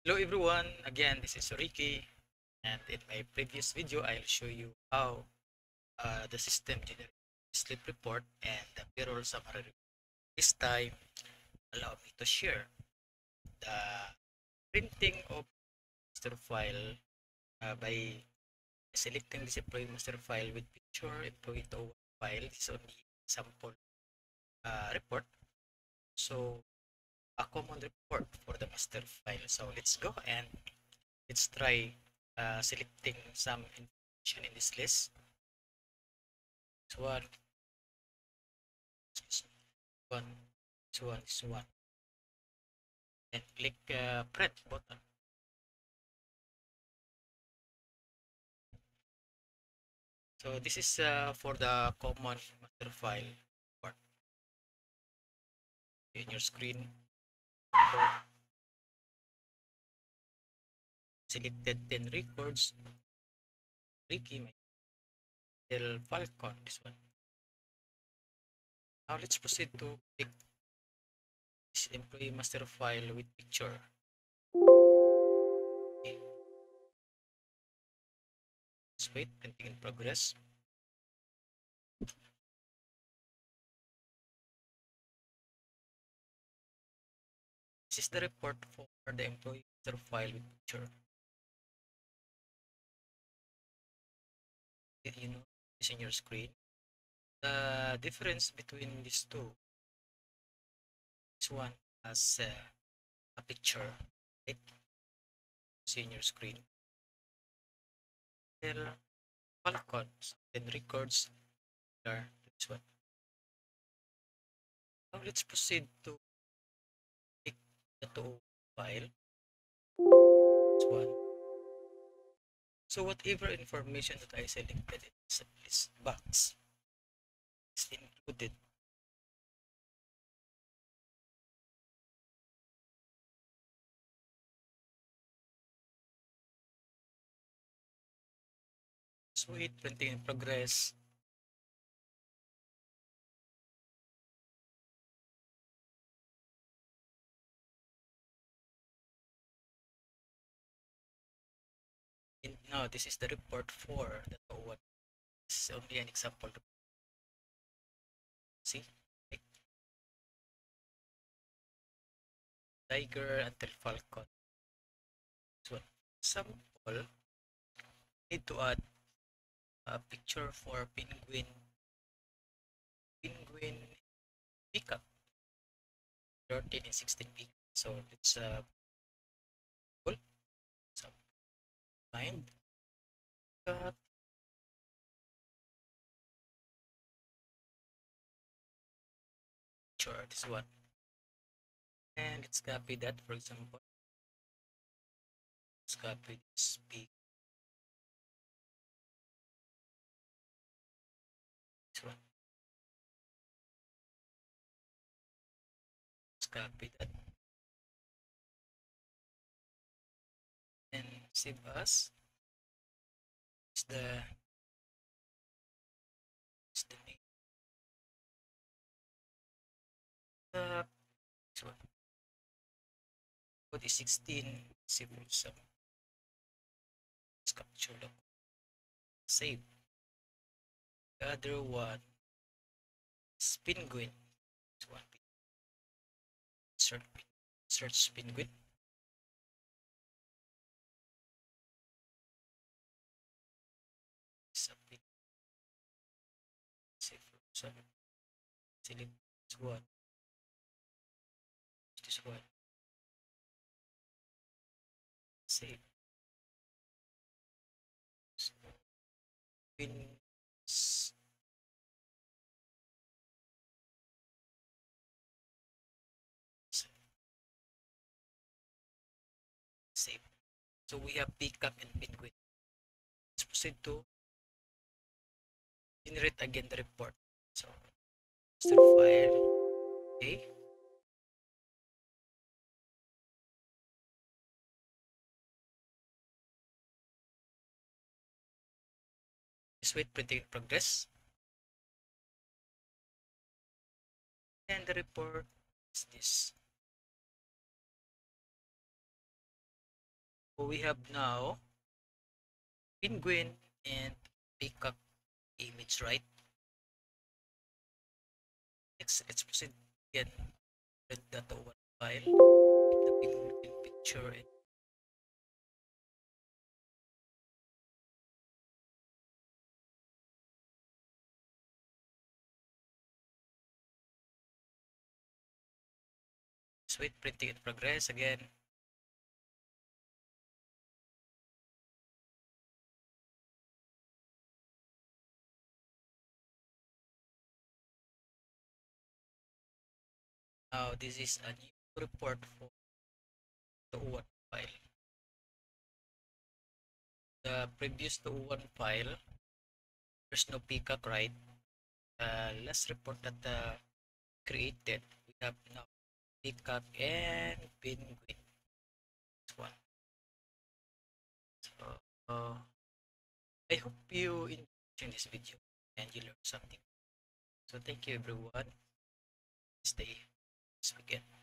Hello everyone, again this is Ricky, and in my previous video I'll show you how the system generates sleep report and the payroll summary report. This time, allow me to share the printing of master file by selecting this employee master file with picture employee to file. This is only sample report, so a common report for the master file. So let's go and let's try selecting some information in this list. This one, this one, this one, this one. And click print button. So this is for the common master file part in your screen. So selected 10 records. Ricky, Michael, Falcon, this one. Now let's proceed to click this employee master file with picture. Okay. Let's wait, printing in progress. This is the report for the employee master file with picture. You know, it's in your screen. The difference between these two, this one has a picture, right? See in your screen. Well, Falcons and records are this one. Now let's proceed to pick the two file. This one. So whatever information that I selected in this box is included. So it printing in progress. Now this is the report for the two one. This is only an example. See, like Tiger until Falcon. So sample need to add a picture for penguin pickup 13 and 16 pickup. So let's pull some find cut sure this one, and let's copy that. For example, let's copy this big this one. Let's copy that and save as. It's the name. This one. Code is 16. Save some. Let's capture the save. The other one is penguin. This one. Search search penguin. Submit. Save some. Select this one. This one. Save. Pin. Save. So we have pickup and penguin. Let's proceed to generate again the report. So master file. Okay. Just wait, printing in progress. And the report is this. So we have now penguin and peacock image, right? Let's proceed again with the one file, the penguin picture and sweet printing in progress again. Now this is a new report for the one file. The previous to one file, there's no peacock, right? Last report that created, we have now peacock and penguin. This one. So I hope you enjoyed this video and you learned something. So thank you everyone. Stay. Let's begin.